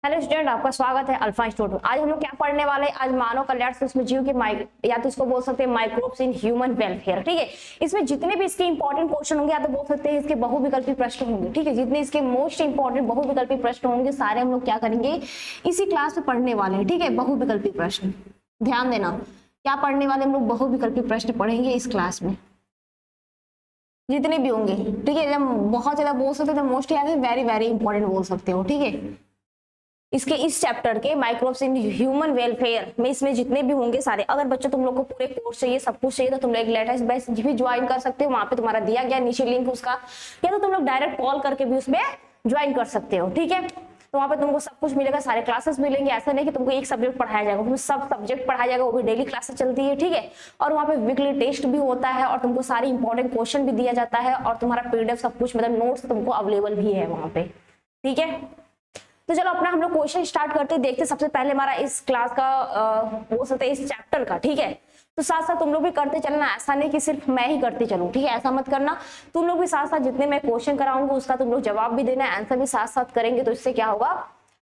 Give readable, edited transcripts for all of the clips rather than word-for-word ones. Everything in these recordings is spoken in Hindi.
हेलो स्टूडेंट, आपका स्वागत है अल्फा इंस्टीट्यूट में। आज हम लोग क्या पढ़ने वाले हैं? आज मानव कल्याण सूक्ष्म जीव के या तो इसको बोल सकते हैं माइक्रोब्स इन ह्यूमन वेलफेयर। ठीक है, इसमें जितने भी इसके इंपॉर्टेंट क्वेश्चन होंगे या तो बोल सकते हैं इसके बहुविकल्पी प्रश्न होंगे। ठीक है, जितने इसके मोस्ट इंपॉर्टेंट बहुविकल्पी प्रश्न होंगे सारे हम लोग क्या करेंगे इसी क्लास में पढ़ने वाले हैं। ठीक है, बहुविकल्पी प्रश्न ध्यान देना, क्या पढ़ने वाले हम लोग बहुविकल्पी प्रश्न पढ़ेंगे इस क्लास में, जितने भी होंगे। ठीक है, जब बहुत ज्यादा बोल सकते हैं मोस्ट याद है, वेरी वेरी इंपॉर्टेंट बोल सकते हो। ठीक है, इसके इस चैप्टर के माइक्रोब्स इन ह्यूमन वेलफेयर में इसमें जितने भी होंगे सारे। अगर बच्चों तुम लोग को पूरे कोर्स चाहिए, सब कुछ चाहिए, तो तुम लोग एक लेटेस्ट बैच भी ज्वाइन कर सकते हो। वहां पे तुम्हारा दिया गया नीचे लिंक उसका, या तो तुम लोग डायरेक्ट कॉल करके भी उसमें ज्वाइन कर सकते हो। ठीक है, तो वहाँ पे तुमको सब कुछ मिलेगा, सारे क्लासेस मिलेंगे। ऐसा नहीं कि तुमको एक सब्जेक्ट पढ़ाया जाएगा, उसमें सब सब्जेक्ट पढ़ाया जाएगा, वो भी डेली क्लासेस चलती है। ठीक है, और वहाँ पे वीकली टेस्ट भी होता है और तुमको सारी इंपॉर्टेंट क्वेश्चन भी दिया जाता है और तुम्हारा पीडीएफ सब कुछ मतलब नोट्स तुमको अवेलेबल भी है वहाँ पे। ठीक है, तो चलो अपना हम लोग क्वेश्चन स्टार्ट करते देखते। सबसे पहले हमारा इस क्लास का हो सकता है इस चैप्टर का। ठीक है, तो साथ साथ तुम लोग भी करते चलना, ऐसा नहीं कि सिर्फ मैं ही करती चलूं। ठीक है, ऐसा मत करना, तुम लोग भी साथ साथ जितने मैं क्वेश्चन कराऊंगा उसका तुम लोग जवाब भी देना, आंसर भी साथ साथ करेंगे। तो इससे क्या होगा,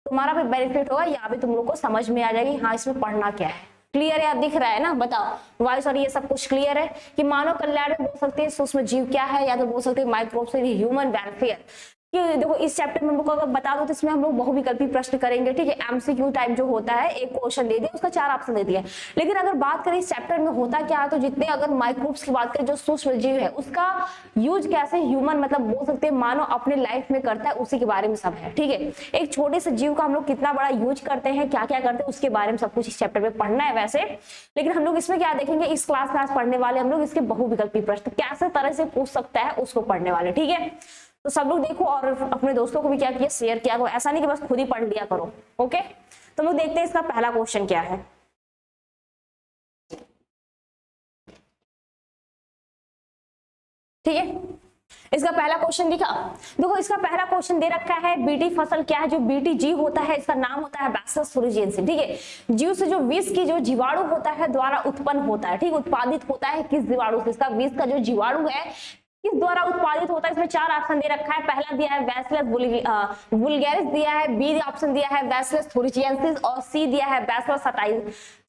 तुम्हारा भी बेनिफिट होगा, या भी तुम लोग को समझ में आ जाएगी हाँ इसमें पढ़ना क्या है। क्लियर है, दिख रहा है ना? बताओ वॉइस और ये सब कुछ क्लियर है कि मानव कल्याण में बोल सकते हैं सूक्ष्म जीव क्या है, या तो बोल सकते हैं माइक्रोब्स इन ह्यूमन वेलफेयर। कि देखो इस चैप्टर में हम लोग को अगर बता दो तो इसमें हम लोग बहुविकल्पी प्रश्न करेंगे। ठीक है, एमसीक्यू टाइप जो होता है, एक क्वेश्चन दे दिया उसका 4 ऑप्शन दे दिया। लेकिन अगर बात करें इस चैप्टर में होता क्या है, तो जितने अगर माइक्रोब्स की बात करें जो सूक्ष्म जीव है उसका यूज कैसे ह्यूमन मतलब बोल सकते हैं मानव अपने लाइफ में करता है, उसी के बारे में सब है। ठीक है, एक छोटे से जीव का हम लोग कितना बड़ा यूज करते हैं, क्या क्या करते हैं, उसके बारे में सब कुछ इस चैप्टर में पढ़ना है वैसे। लेकिन हम लोग इसमें क्या देखेंगे, इस क्लास पढ़ने वाले हम लोग इसके बहुविकल्पी प्रश्न कैसे तरह से पूछ सकता है उसको पढ़ने वाले। ठीक है, तो सब लोग देखो और अपने दोस्तों को भी क्या किया, शेयर किया करो। ऐसा नहीं कि बस खुद ही पढ़ लिया करो। ओके, तो लोग देखते हैं इसका पहला क्वेश्चन क्या है। ठीक है, इसका पहला क्वेश्चन दिखा, देखो इसका पहला क्वेश्चन दे रखा है बीटी फसल क्या है। जो बीटी जीव होता है इसका नाम होता है बैसिलस thuringiensis। ठीक है, जीव से जो विष की जो जीवाणु होता है द्वारा उत्पन्न होता है। ठीक, उत्पादित होता है किस जीवाणु से, इसका विष का जो जीवाणु है किस द्वारा उत्पादित होता है। इसमें 4 ऑप्शन दे रखा है। पहला दिया है बैसिलस वुल्गैरिस दिया है, बी ऑप्शन दिया है बैसिलस thuringiensis और सी दिया है बैसिलस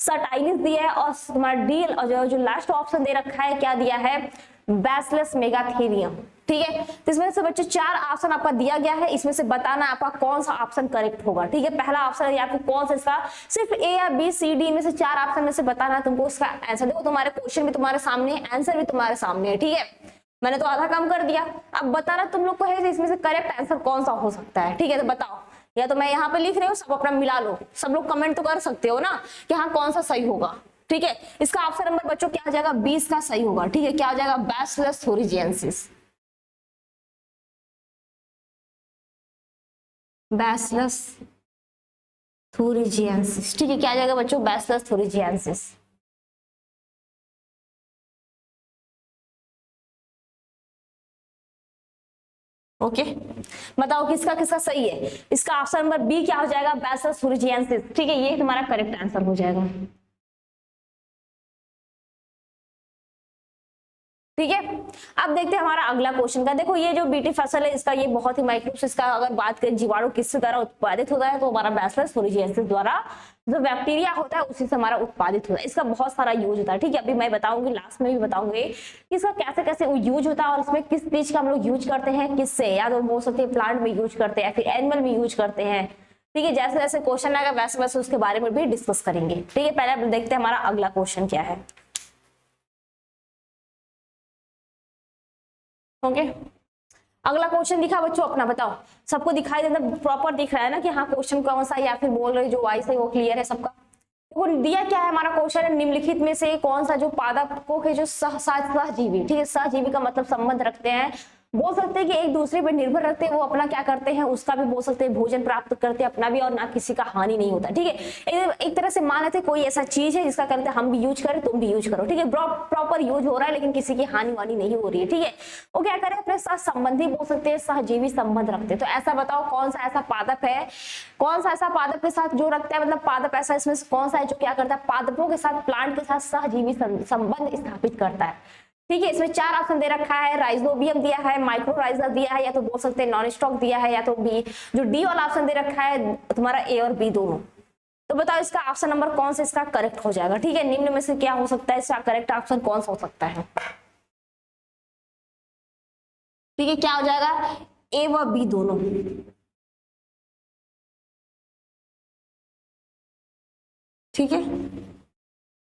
सटाइलिस दिया है और तुम्हारा डी और जो लास्ट ऑप्शन दे रखा है क्या दिया है, बैसिलस मेगाथेरियम। ठीक है, तो इसमें से बच्चों 4 ऑप्शन आपका दिया गया है, इसमें से बताना आपका कौन सा ऑप्शन करेक्ट होगा। ठीक है, पहला ऑप्शन या फिर कौन सा, इसका सिर्फ ए या बी सी डी में से 4 ऑप्शन में से बताना तुमको उसका आंसर। देखो तुम्हारे क्वेश्चन भी तुम्हारे सामने है, आंसर भी तुम्हारे सामने है। ठीक है, मैंने तो आधा काम कर दिया, अब बताना तुम लोग को है इसमें से करेक्ट आंसर कौन सा हो सकता है। ठीक है, तो बताओ, या तो मैं यहाँ पे लिख रही हूँ, सब अपना मिला लो, सब लोग कमेंट तो कर सकते हो ना कि हाँ कौन सा सही होगा। ठीक है, इसका ऑप्शन नंबर बच्चों क्या आ जाएगा, 20 का सही होगा। ठीक है, क्या आ जाएगा, बैसिलस thuringiensis। Bacillus thuringiensis। ठीक है, क्या आ जाएगा बच्चों, बैसिलस thuringiensis। ओके, बताओ किसका किसका सही है। इसका ऑप्शन नंबर बी क्या हो जाएगा, बैसिलस thuringiensis। ठीक है, ये तुम्हारा करेक्ट आंसर हो जाएगा। ठीक है, अब देखते हैं हमारा अगला क्वेश्चन का। देखो ये जो बीटी फसल है इसका ये बहुत ही माइक्रोब्स, इसका अगर बात करें जीवाणु किससे द्वारा उत्पादित होता है तो हमारा बैसिलस thuringiensis द्वारा जो बैक्टीरिया होता है उसी से हमारा उत्पादित होता है। इसका बहुत सारा यूज होता है। ठीक है, अभी मैं बताऊंगी, लास्ट में भी बताऊंगी कि इसका कैसे कैसे यूज होता है और इसमें किस चीज का हम लोग यूज करते हैं, किससे, या तो बोल सकते हैं प्लांट में यूज करते हैं या फिर एनिमल में यूज करते हैं। ठीक है, जैसे जैसे क्वेश्चन आएगा वैसे वैसे उसके बारे में भी डिस्कस करेंगे। ठीक है, पहले देखते हैं हमारा अगला क्वेश्चन क्या है। ओके, अगला क्वेश्चन दिखा बच्चों अपना, बताओ सबको दिखाई देता प्रॉपर दिख रहा है ना कि हाँ क्वेश्चन कौन सा, या फिर बोल रहे जो वॉइस है वो क्लियर है सबका। देखो दिया क्या है हमारा क्वेश्चन है, निम्नलिखित में से कौन सा जो पादपों के जो सहजीवी, ठीक है सहजीवी का मतलब संबंध रखते हैं, बोल सकते हैं कि एक दूसरे पर निर्भर रखते हैं, वो अपना क्या करते हैं उसका भी बोल सकते हैं भोजन प्राप्त करते हैं अपना भी, और ना किसी का हानि नहीं होता। ठीक है, एक तरह से मान लेते कोई ऐसा चीज है जिसका करते हम भी यूज करें तुम भी यूज करो। ठीक है, प्रॉपर यूज हो रहा है लेकिन किसी की हानि वानी नहीं हो रही है। ठीक है, वो क्या करें अपने साथ संबंधी बोल सकते हैं सहजीवी संबंध रखते हैं। तो ऐसा बताओ कौन सा ऐसा पादप है, कौन सा ऐसा पादप के साथ जो रखता है, मतलब पादप ऐसा इसमें कौन सा है जो क्या करता है पादपों के साथ, प्लांट के साथ सहजीवी संबंध स्थापित करता है। ठीक है, इसमें 4 ऑप्शन दे रखा है, राइजोबियम दिया है, माइक्रोराइजा दिया है, या तो बोल सकते हैं नॉन स्टॉक दिया है, या तो बी। जो डी वाला ऑप्शन दे रखा है तुम्हारा ए और बी दोनों। तो बताओ इसका ऑप्शन नंबर कौन सा इसका करेक्ट हो जाएगा। ठीक है, निम्न में से क्या हो सकता है, इसका करेक्ट ऑप्शन कौन सा हो सकता है। ठीक है, क्या हो जाएगा, ए व बी दोनों। ठीक है,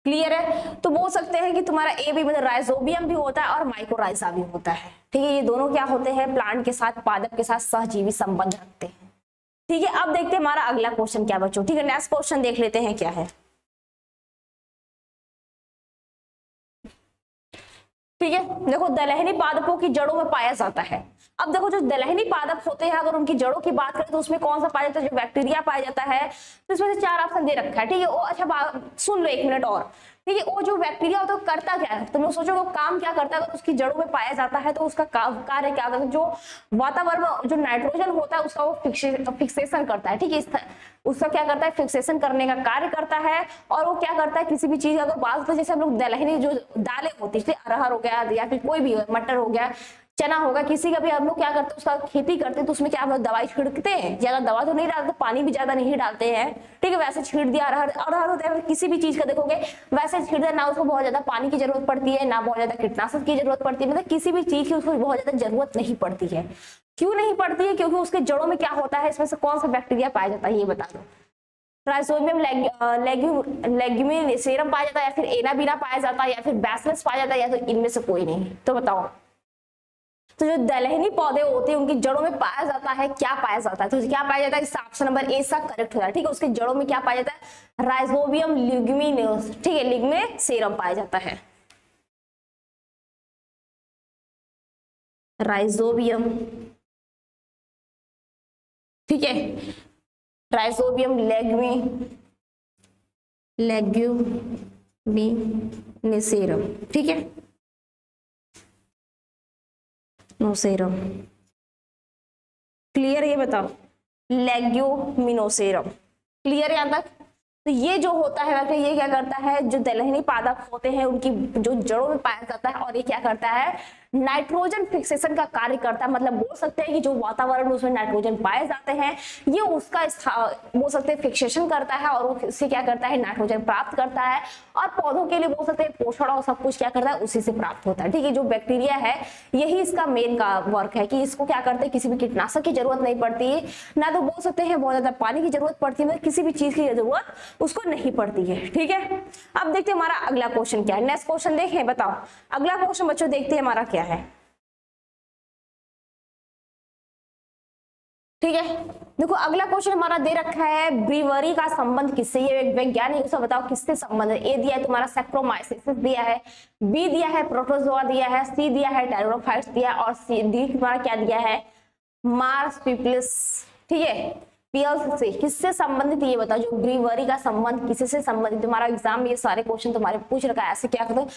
क्लियर है। तो बोल सकते हैं कि तुम्हारा ए भी मतलब राइजोबियम भी होता है और माइक्रोराइजा भी होता है। ठीक है, ये दोनों क्या होते हैं, प्लांट के साथ, पादप के साथ सहजीवी संबंध रखते हैं। ठीक है, अब देखते हैं हमारा अगला क्वेश्चन क्या बच्चों। ठीक है, नेक्स्ट क्वेश्चन देख लेते हैं क्या है। ठीक है, देखो दलहनी पादपों की जड़ों में पाया जाता है। अब देखो जो दलहनी पादप होते हैं, अगर उनकी जड़ों की बात करें तो उसमें कौन सा पाया जाता है, जो बैक्टीरिया पाया जाता है। तो इसमें से 4 ऑप्शन दे रखा है। ठीक है, वो अच्छा सुन लो 1 मिनट और। ठीक है, वो जो बैक्टीरिया होता है करता क्या है, तुम लोग सोचो वो काम क्या करता है। अगर उसकी जड़ों में पाया जाता है तो उसका कार्य क्या होता है, जो वातावरण में जो नाइट्रोजन होता है उसका वो फिक्सेशन करता है। ठीक है, उसका क्या करता है, फिक्सेशन करने का कार्य करता है। और वो क्या करता है, किसी भी चीज अगर बात जैसे हम लोग दलहनी जो दालें होती है, अरहर हो गया या फिर कोई भी मटर हो गया, चना होगा, किसी का भी हम लोग क्या करते हैं, उसका खेती करते हैं, तो उसमें क्या हम लोग दवाई छिड़कते हैं। ज्यादा दवा तो नहीं डालते, पानी भी ज्यादा नहीं डालते हैं। ठीक है, वैसे छीड़ दिया, अरहर होता है, किसी भी चीज का देखोगे वैसे छीड़ दिया, ना उसको बहुत ज्यादा पानी की जरूरत पड़ती है, ना बहुत ज्यादा कीटनाशक की जरूरत पड़ती है, मतलब किसी भी चीज की उसको बहुत ज्यादा जरूरत नहीं पड़ती है। क्यों नहीं पड़ती है, क्योंकि उसके जड़ों में क्या होता है, इसमें से कौन सा बैक्टीरिया पाया जाता है, ये बता दो। राइजोबियम लेग्यूमिनेसियम पाया जाता है, या फिर एनाबीना पाया जाता है, या फिर बैसिलस पाया जाता है, या तो इनमें से कोई नहीं। तो बताओ, तो जो दलहनी पौधे होते हैं उनकी जड़ों में पाया जाता है, क्या पाया जाता है, तो क्या पाया जाता है, इसका ऑप्शन नंबर ए सा करेक्ट हो जाता है। ठीक है, उसकी जड़ों में क्या पाया जाता है, राइजोबियम लिग्यूमिनोस। ठीक है, लिग्यूमिनेसियम पाया जाता है, राइजोबियम। ठीक है, राइजोबियम लेग्यूमिनेसियम। ठीक है, नोसेरम। क्लियर, ये बताओ, लेग्यूमिनोसेरम। क्लियर यहां तक। तो ये जो होता है ये क्या करता है, जो दलहनी पादप होते हैं उनकी जो जड़ों में पाया जाता है, और ये क्या करता है, नाइट्रोजन फिक्सेशन का कार्य करता है। मतलब बोल सकते हैं कि जो वातावरण में उसमें नाइट्रोजन पाए जाते हैं, ये उसका बोल सकते हैं फिक्सेशन करता है, और उससे क्या करता है, नाइट्रोजन प्राप्त करता है। और पौधों के लिए बोल सकते हैं पोषण और सब कुछ क्या करता है, उसी से प्राप्त होता है। ठीक है, जो बैक्टीरिया है यही इसका मेन का वर्क है, कि इसको क्या करते हैं, किसी भी कीटनाशक की जरूरत नहीं पड़ती है, ना तो बोल सकते हैं बहुत ज्यादा पानी की जरूरत पड़ती है, मतलब किसी भी चीज की जरूरत उसको नहीं पड़ती है। ठीक है, अब देखते हैं हमारा अगला क्वेश्चन क्या है। नेक्स्ट क्वेश्चन देखें, बताओ अगला क्वेश्चन बच्चों देखते हैं हमारा क्या है। ठीक है, देखो अगला क्वेश्चन हमारा दे रखा है, ब्रीवरी का संबंध किससे, ये एक वैज्ञानिक उसे बताओ किससे संबंध है। ए दिया है तुम्हारा सैक्रोमाइसिस दिया है, बी दिया है प्रोटोजोआ दिया है, सी दिया है टेरोफाइट्स दिया है, और सी डी तुम्हारा क्या दिया है, मार्स पीपल्स। ठीक है, पीएल्स से किससे संबंधित ये बताओ, जो ब्रीवरी का संबंध किससे संबंधित। तुम्हारा एग्जाम में ये सारे क्वेश्चन तुम्हारे पूछ रखा है, ऐसे क्या करते हो।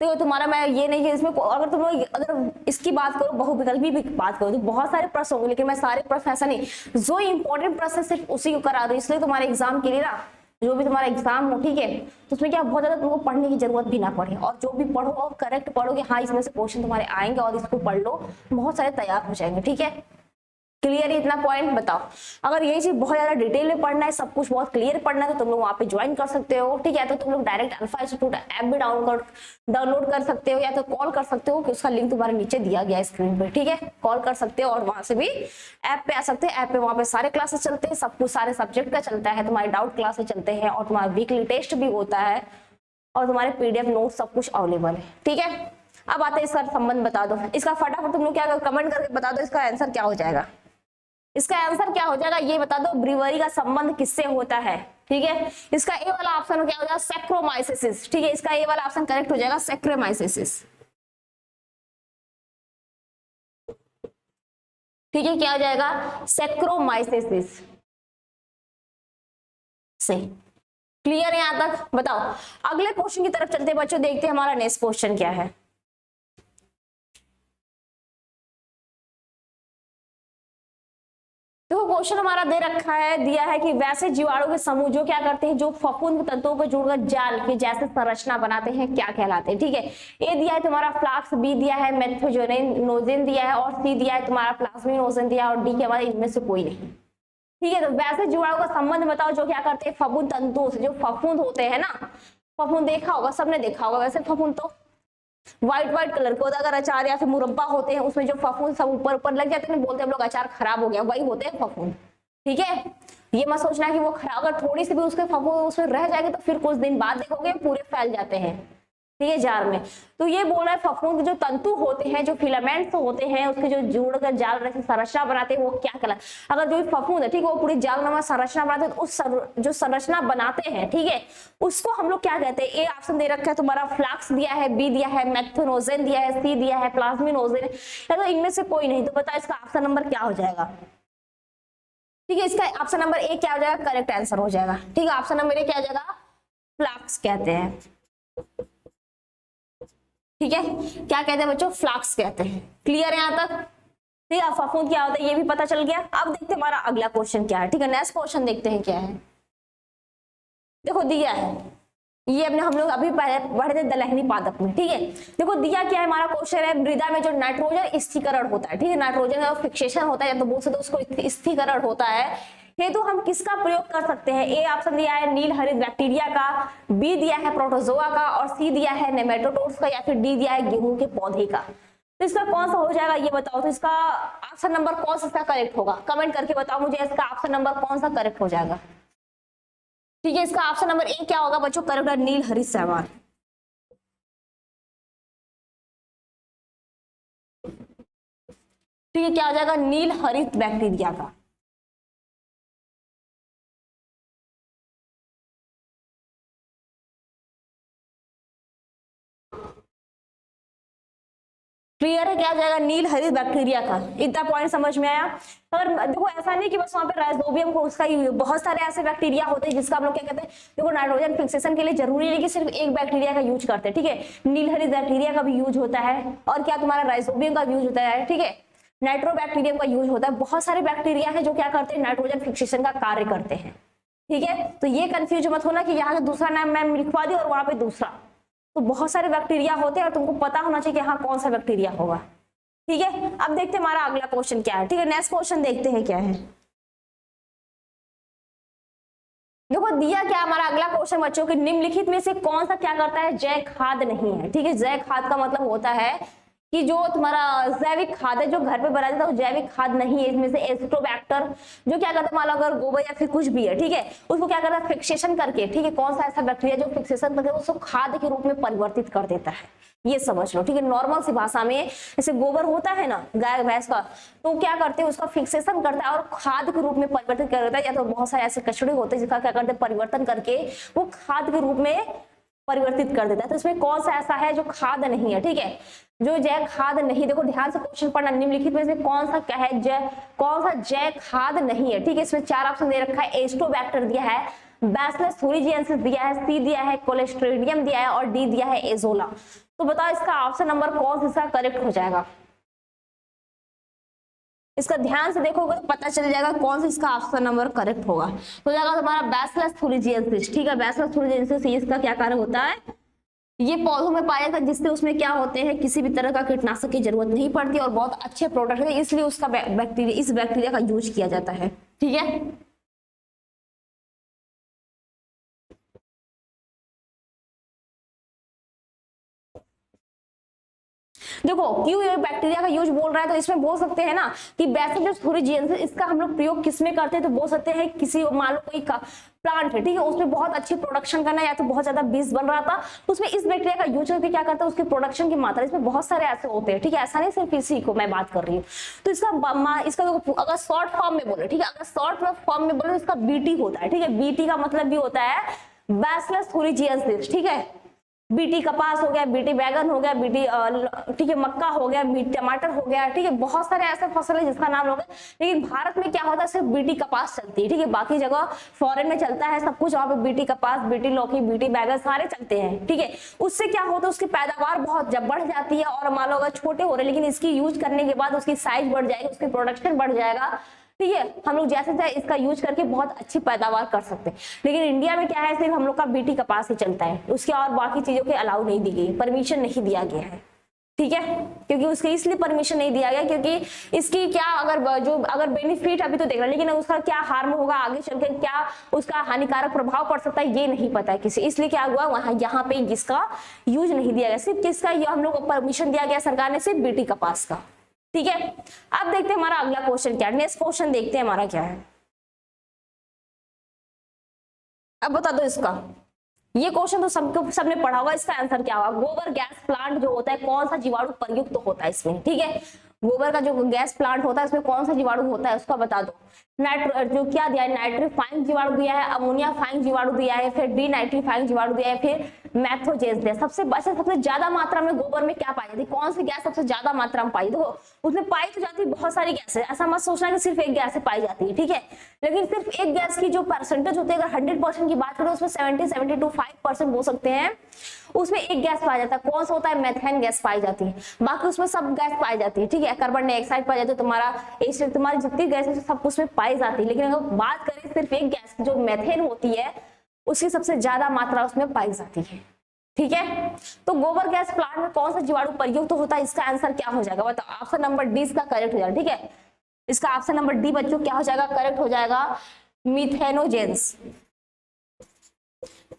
तो तुम्हारा मैं ये नहीं कि इसमें अगर तुम अगर इसकी बात करो, बहुविकल्पी भी बात करो, तो बहुत सारे प्रश्न होंगे, लेकिन मैं सारे प्रश्न ऐसा नहीं, जो इंपॉर्टेंट प्रश्न सिर्फ उसी को करा दो, इसलिए तुम्हारे एग्जाम के लिए ना, जो भी तुम्हारा एग्जाम हो, ठीक है, तो उसमें क्या बहुत ज्यादा तुमको पढ़ने की जरूरत भी ना पड़े, और जो भी पढ़ो और करेक्ट पढ़ो कि हाँ इसमें से क्वेश्चन तुम्हारे आएंगे, और इसको पढ़ लो, बहुत सारे तैयार हो जाएंगे। ठीक है, क्लियर है इतना पॉइंट। बताओ, अगर ये चीज बहुत ज्यादा डिटेल में पढ़ना है, सब कुछ बहुत क्लियर पढ़ना है, तो तुम लोग वहां पे ज्वाइन कर सकते हो। ठीक है, तो तुम लोग डायरेक्ट अल्फा इंस्टीट्यूट ऐप भी डाउनलोड कर सकते हो, या तो कॉल कर सकते हो, कि उसका लिंक तुम्हारे नीचे दिया गया है स्क्रीन पे। ठीक है, कॉल कर सकते हो और वहां से भी ऐप पे आ सकते हैं। ऐप पे वहां पे सारे क्लासेस चलते हैं, सब कुछ सारे सब्जेक्ट का चलता है, तुम्हारे डाउट क्लासेस चलते हैं, और तुम्हारा वीकली टेस्ट भी होता है, और तुम्हारे पीडीएफ नोट सब कुछ अवेलेबल है। ठीक है, अब आते हैं इसका संबंध बता दो, इसका फटाफट तुम लोग क्या कमेंट करके बता दो, इसका आंसर क्या हो जाएगा। इसका आंसर क्या हो जाएगा ये बता दो, ब्रीवरी का संबंध किससे होता है। ठीक है, इसका ए वाला ऑप्शन क्या हो जाएगा, सैक्रोमाइसिस। ठीक है, इसका ए वाला ऑप्शन करेक्ट हो जाएगा, सैक्रोमाइसिस। ठीक है, क्या हो जाएगा, सैक्रोमाइसिस से। क्लियर है यहां तक। बताओ अगले क्वेश्चन की तरफ चलते हैं बच्चों, देखते हैं हमारा नेक्स्ट क्वेश्चन क्या है। तो क्वेश्चन हमारा दे रखा है, दिया है कि वैसे जीवाणु के समूह जो क्या करते हैं, जो फफूंद तंतुओं को जोड़कर जाल के जैसे संरचना बनाते हैं, क्या कहलाते हैं। ठीक है, ए दिया है तुम्हारा फ्लाक्स, बी दिया है मेथ्योजोनिन दिया है, और सी दिया है तुम्हारा प्लाज्मिनोजेन दिया है, और डी के बाद इनमें से कोई नहीं। ठीक है, तो वैसे जीवाणु का संबंध बताओ जो क्या करते हैं फफूंद तंतुओं से। जो फफूंद होते हैं ना, फफूंद देखा होगा, सबने देखा होगा वैसे फफूंद तो व्हाइट कलर के होता है। अगर अचार या फिर मुरब्बा होते हैं उसमें जो फफूंद सब ऊपर ऊपर लग जाते हैं, बोलते हैं हम लोग अचार खराब हो गया, वही होते हैं फफूंद। ठीक है, ये मत सोचना कि वो खराब, अगर थोड़ी सी भी उसके फफूंद उसमें रह जाएंगे तो फिर कुछ दिन बाद देखोगे पूरे फैल जाते हैं। ठीक है, जार में। तो ये बोल रहा है फफूंद जो तंतु होते हैं, जो फिलामेंट्स होते हैं, उसके जो जोड़कर जाल जैसे संरचना बनाते हैं वो क्या कहलाता है। अगर जो फफूंद है, ठीक है, वो पूरी जाल नुमा संरचना बनाते हैं, तो उस जो संरचना बनाते हैं, ठीक है, उसको हम लोग क्या कहते हैं। ए ऑप्शन दे रखा है तुम्हारा फ्लाक्स दिया है, बी दिया है मेथ्योजोनिन दिया है, सी दिया है प्लाज्मिनोजेन, या तो इनमें से कोई नहीं। तो बताओ इसका ऑप्शन नंबर क्या हो जाएगा। ठीक है, इसका ऑप्शन नंबर ए क्या हो जाएगा, करेक्ट आंसर हो जाएगा। ठीक है, ऑप्शन नंबर ए क्या हो जाएगा, फ्लाक्स कहते हैं। ठीक है, क्या कहते हैं बच्चों, फ्लाक्स कहते हैं। क्लियर है यहाँ तक। ठीक है, फफूंद क्या होता है ये भी पता चल गया। अब देखते हैं हमारा अगला क्वेश्चन क्या है। ठीक है, नेक्स्ट क्वेश्चन देखते हैं क्या है। देखो दिया है, ये अपने हम लोग अभी पढ़े थे दलहनी पादप में। ठीक है, देखो दिया क्या है हमारा क्वेश्चन है, मृदा में जो नाइट्रोजन स्थिरीकरण होता है, ठीक है, नाइट्रोजन का फिक्सेशन होता है, या तो बोल सकते उसको स्थिरीकरण होता है, हेतु हम किसका प्रयोग कर सकते हैं। ए ऑप्शन दिया है नील हरित बैक्टीरिया का, बी दिया है प्रोटोजोआ का, और सी दिया है नेमेटोड्स का, या फिर डी दिया है गेहूं के पौधे का। तो इसका कौन सा हो जाएगा ये बताओ। तो इसका ऑप्शन नंबर कौन सा करेक्ट होगा, कमेंट करके बताओ मुझे, इसका ऑप्शन नंबर कौन सा करेक्ट हो जाएगा। ठीक है, इसका ऑप्शन नंबर ए क्या होगा बच्चों, करेक्ट है नील हरित शैवाल। ठीक है, क्या हो जाएगा, नील हरित बैक्टीरिया का। क्लियर है, क्या आ जाएगा, नील हरित बैक्टीरिया का। इतना पॉइंट समझ में आया। और देखो ऐसा नहीं कि बस वहां पे राइजोबियम को उसका बहुत सारे ऐसे बैक्टीरिया होते हैं जिसका हम लोग क्या कहते हैं, देखो नाइट्रोजन फिक्सेशन के लिए जरूरी नहीं कि सिर्फ एक बैक्टीरिया का यूज करते हैं। ठीक है, नील हरित बैक्टीरिया का भी यूज होता है, और क्या तुम्हारा राइजोबियम का यूज होता है। ठीक है, नाइट्रोबैक्टीरियम का यूज होता है। बहुत सारे बैक्टीरिया है जो क्या करते हैं, नाइट्रोजन फिक्सेशन का कार्य करते हैं। ठीक है, तो ये कंफ्यूज मत होना कि यहाँ का दूसरा नाम मैम लिखवा दी और वहां पे दूसरा। तो बहुत सारे बैक्टीरिया होते हैं और तुमको पता होना चाहिए कि हाँ कौन सा बैक्टीरिया होगा। ठीक है, अब देखते हैं हमारा अगला क्वेश्चन क्या है। ठीक है, नेक्स्ट क्वेश्चन देखते हैं क्या है। देखो दिया क्या हमारा अगला क्वेश्चन बच्चों के, निम्नलिखित में से कौन सा क्या करता है, जैव खाद नहीं है। ठीक है, जैव खाद का मतलब होता है कि जो तुम्हारा जैविक खाद है जो घर पे बनाया जाता है वो जैविक खाद नहीं है। इसमें से एस्ट्रोबैक्टर जो क्या करता है, मान लो अगर गोबर या फिर कुछ भी है, ठीक है, उसको क्या करता है, फिक्सेशन करके, ठीक है, कौन सा ऐसा बैक्टीरिया जो फिक्सेशन करके उसको खाद के रूप में परिवर्तित कर देता है, ये समझ लो। ठीक है, नॉर्मल सी भाषा में जैसे गोबर होता है ना गाय भैंस का, तो क्या करते हैं उसका फिक्सेशन करता है और खाद के रूप में परिवर्तित कर देता है। या तो बहुत सारे ऐसे कचड़े होते हैं जिसका क्या करते हैं, परिवर्तन करके वो खाद के रूप में परिवर्तित कर देता है। तो इसमें कौन सा ऐसा है जो खाद नहीं है। ठीक है, जो जैव खाद नहीं, देखो ध्यान से क्वेश्चन पढ़ना, निम्नलिखित में से कौन सा क्या है, कौन सा जैव खाद नहीं है। ठीक है, इसमें चार ऑप्शन दे रखा है, एस्ट्रोबैक्टर दिया है, बैसिलस थुरिजिएंसिस दिया है, सी दिया है कोलेस्ट्रीडियम दिया है, और डी दिया है एजोला। तो बताओ इसका ऑप्शन नंबर कौन सा करेक्ट हो जाएगा। इसका ध्यान से देखोगे तो पता चल जाएगा कौन सा इसका ऑप्शन नंबर करेक्ट होगा। तो जाएगा तुम्हारा बैसिलस थुरिजिएंसिस। ठीक है, बैसिलस थुरिजिएंसिस इसका क्या कार्य होता है, ये पौधों में पाया जाता है जिससे उसमें क्या होते हैं, किसी भी तरह का कीटनाशक की जरूरत नहीं पड़ती और बहुत अच्छे प्रोडक्ट है, इसलिए उसका इस बैक्टीरिया का यूज किया जाता है। ठीक है, देखो क्यों ये बैक्टीरिया का यूज बोल रहा है, तो इसमें बोल सकते हैं ना कि बैसिलस थुरिजिएंसिस इसका हम लोग प्रयोग किसमें करते हैं, तो बोल सकते हैं किसी मान लो कोई प्लांट है, ठीक है, उसमें बहुत अच्छी प्रोडक्शन करना है या तो बहुत ज्यादा बीज बन रहा था, उसमें इस बैक्टीरिया का यूज करके क्या करता है, उसकी प्रोडक्शन की मात्रा, इसमें बहुत सारे ऐसे होते हैं। ठीक है, ऐसा नहीं सिर्फ इसी को मैं बात कर रही हूँ। तो इसका अगर शॉर्ट फॉर्म में बोले, ठीक है, अगर शॉर्ट फॉर्म में बोले तो इसका बीटी होता है। ठीक है, बीटी का मतलब भी होता है बैसिलस थुरिजिएंसिस। ठीक है, बीटी कपास हो गया, बीटी बैगन हो गया, बीटी ठीक है मक्का हो गया, बीटी टमाटर हो गया। ठीक है, बहुत सारे ऐसे फसल है जिसका नाम होगा, लेकिन भारत में क्या होता है सिर्फ बीटी कपास चलती है। ठीक है, बाकी जगह फॉरेन में चलता है सब कुछ, वहां पे बीटी कपास, बीटी लौकी, बीटी बैगन सारे चलते हैं। ठीक है, उससे क्या होता है उसकी पैदावार बहुत जब बढ़ जाती है, और मान लो अगर छोटे हो रहे लेकिन इसकी यूज करने के बाद उसकी साइज बढ़ जाएगी, उसकी प्रोडक्शन बढ़ जाएगा। ठीक है, हम लोग जैसे चाहे इसका यूज करके बहुत अच्छी पैदावार कर सकते हैं। लेकिन इंडिया में क्या है, सिर्फ हम लोग का बीटी कपास ही चलता है, उसके और बाकी चीजों के अलाउ नहीं दी गई, परमिशन नहीं दिया गया है। ठीक है, क्योंकि उसके इसलिए परमिशन नहीं दिया गया क्योंकि इसकी क्या अगर बेनिफिट अभी तो देख रहा है, लेकिन उसका क्या हार्म होगा आगे चल के, क्या उसका हानिकारक प्रभाव पड़ सकता है ये नहीं पता है किसी, इसलिए क्या हुआ वहां यहाँ पे इसका यूज नहीं दिया गया। सिर्फ किसका ये हम लोग को परमिशन दिया गया सरकार ने, सिर्फ बीटी कपास का। ठीक है, अब देखते हैं हमारा अगला क्वेश्चन क्या है। नेक्स्ट क्वेश्चन देखते हैं हमारा क्या है। अब बता दो इसका, ये क्वेश्चन तो सबने पढ़ा होगा, इसका आंसर क्या होगा। गोबर गैस प्लांट जो होता है कौन सा जीवाणु प्रयुक्त होता है इसमें। ठीक है, गोबर का जो गैस प्लांट होता है इसमें कौन सा जीवाणु होता है उसका बता दो। जो क्या दिया है, नाइट्रीफाइंग जीवाणु दिया है, अमोनियाफाइंग जीवाणु दिया है, फिर डीनाइट्रीफाइंग जीवाणु दिया है, फिर मैथोजेंस दिया। सबसे ज्यादा मात्रा में गोबर में क्या पाई जाती है, कौन सी गैस सबसे ज्यादा मात्रा में पाई, देखो उसमें पाई तो जाती है बहुत सारी गैस है, ऐसा मत सोचना कि सिर्फ एक गैस से पाई जाती है। ठीक है, लेकिन सिर्फ एक गैस की जो परसेंटेज होती है, अगर 100% की बात करें उसमें 70 to 5% बोल सकते हैं, उसमें एक गैस पाया जाता है। कौन सा होता है, मेथेन गैस पाई जाती है, बाकी उसमें सब गैस पाई जाती है। ठीक है, कार्बन डाइऑक्साइड पाई जाती है, तुम्हारी जितनी गैस है सब उसमें पाई जाती है। लेकिन अगर बात करें सिर्फ एक गैस जो मेथेन होती है उसकी सबसे ज्यादा मात्रा उसमें पाई जाती है। ठीक है, तो गोबर गैस प्लांट में कौन सा जीवाणु प्रयुक्त होता है, इसका आंसर क्या हो जाएगा बताओ। ऑप्शन नंबर डी इसका करेक्ट हो जाएगा। ठीक है, इसका ऑप्शन नंबर डी बच्चों क्या हो जाएगा, करेक्ट हो जाएगा, मिथेनोजेंस।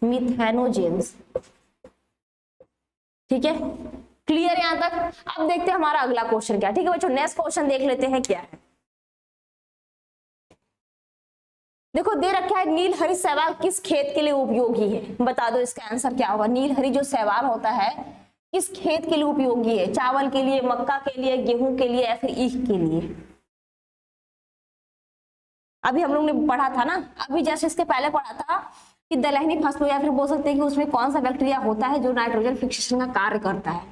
मिथेनोजेंस। ठीक है, क्लियर यहां तक। अब देखते हैं हमारा अगला क्वेश्चन क्या है। ठीक है बच्चों, नेक्स्ट क्वेश्चन देख लेते हैं क्या है। देखो दे रखा है, नील हरी शैवाल किस खेत के लिए उपयोगी है, बता दो इसका आंसर क्या होगा। नील हरी जो शैवाल होता है किस खेत के लिए उपयोगी है, चावल के लिए, मक्का के लिए, गेहूं के लिए या फिर ईख के लिए। अभी हम लोग ने पढ़ा था ना, अभी जैसे इसके पहले पढ़ा था कि दलहनी फसलों या फिर बोल सकते हैं कि उसमें कौन सा बैक्टीरिया होता है जो नाइट्रोजन फिक्सेशन का कार्य करता है।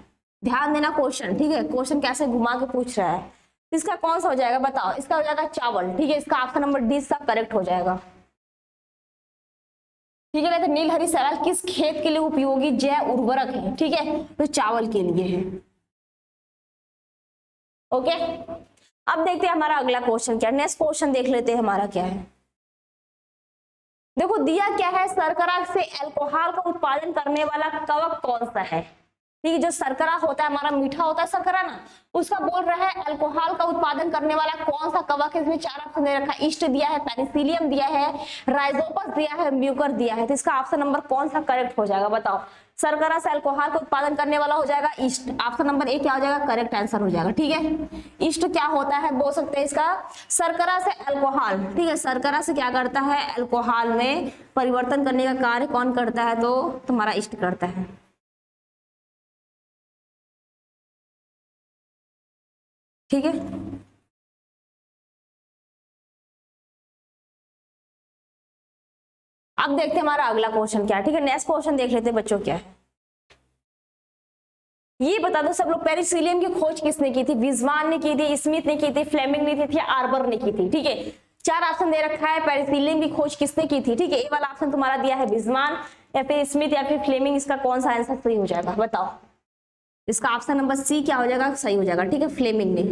ध्यान देना क्वेश्चन। ठीक है, क्वेश्चन कैसे घुमा के पूछ रहा है। इसका कौन सा हो जाएगा बताओ, इसका हो जाएगा चावल। ठीक है, इसका ऑप्शन नंबर डी इसका करेक्ट हो जाएगा। ठीक है, तो नील हरी शैवाल किस खेत के लिए उपयोगी जैव उर्वरक है। ठीक है, तो चावल के लिए है। ओके, अब देखते हैं हमारा अगला क्वेश्चन क्या है। नेक्स्ट क्वेश्चन देख लेते हैं हमारा क्या है। देखो दिया क्या है, शर्करा से अल्कोहल का उत्पादन करने वाला कवक कौन सा है। ठीक है, जो शर्करा होता है हमारा मीठा होता है शर्करा ना, उसका बोल रहा है अल्कोहल का उत्पादन करने वाला कौन सा कवक है। इसमें चार ऑप्शन दे रखा है, ईस्ट दिया है, पेनिसिलियम दिया है, राइजोपस दिया है, म्यूकर दिया है। तो इसका ऑप्शन नंबर कौन सा करेक्ट हो जाएगा बताओ। शर्करा से अल्कोहल का उत्पादन करने वाला हो जाएगा ईस्ट। ऑप्शन नंबर ए क्या हो जाएगा, करेक्ट आंसर हो जाएगा। ठीक है, ईस्ट क्या होता है बोल सकते हैं इसका, शर्करा से अल्कोहल। ठीक है, शर्करा से क्या करता है, अल्कोहल में परिवर्तन करने का कार्य कौन करता है, तो तुम्हारा ईस्ट करता है। ठीक है, अब देखते हैं हमारा अगला क्वेश्चन क्या है। ठीक है, नेक्स्ट क्वेश्चन देख लेते हैं बच्चों क्या है। ये बता दो सब लोग, पेनिसिलियम की खोज किसने की थी, विजमान ने की थी, स्मिथ ने की थी, फ्लेमिंग ने की थी, आर्बर ने की थी। ठीक है, चार ऑप्शन दे रखा है, पेनिसिलियम की खोज किसने की थी। ठीक है, ए वाला ऑप्शन तुम्हारा दिया है विजमान या फिर स्मिथ या फिर फ्लेमिंग, इसका कौन सा आंसर सही हो जाएगा बताओ। इसका ऑप्शन नंबर सी क्या हो जाएगा, सही हो जाएगा। ठीक है, फ्लेमिंग ने।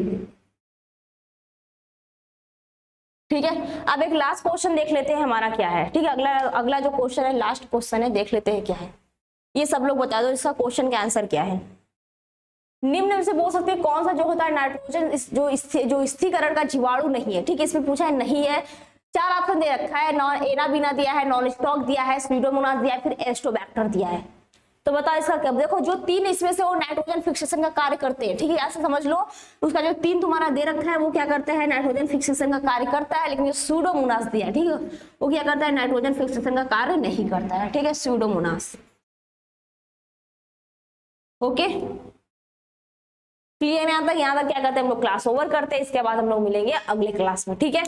ठीक है, अब एक लास्ट क्वेश्चन देख लेते हैं हमारा क्या है। ठीक है, अगला जो क्वेश्चन है लास्ट क्वेश्चन है, देख लेते हैं क्या है। ये सब लोग बता दो इसका क्वेश्चन का आंसर क्या है। निम्न में से बोल सकते हैं कौन सा जो होता है नाइट्रोजन जो स्थिरीकरण का जीवाणु नहीं है। ठीक है, इसमें पूछा है नहीं है। चार ऑप्शन दे रखा है, नॉन एनाबीना दिया है, नॉन स्टॉक दिया है, स्यूडोमोनास दिया है, फिर एस्टोबैक्टर दिया है। तो बताओ इसका क्या, देखो जो तीन इसमें से वो नाइट्रोजन फिक्सेशन का कार्य करते हैं। ठीक है, ऐसे समझ लो, उसका जो तीन तुम्हारा दे रखा है वो क्या करते हैं, नाइट्रोजन फिक्सेशन का कार्य करता है। लेकिन जो स्यूडोमोनास दिया है, ठीक है, वो क्या करता है, नाइट्रोजन फिक्सेशन का कार्य नहीं करता है। ठीक है, स्यूडोमोनास। Okay, clear. यहाँ तक क्या करते हैं हम लोग, क्लास ओवर करते हैं, इसके बाद हम लोग मिलेंगे अगले क्लास में। ठीक है।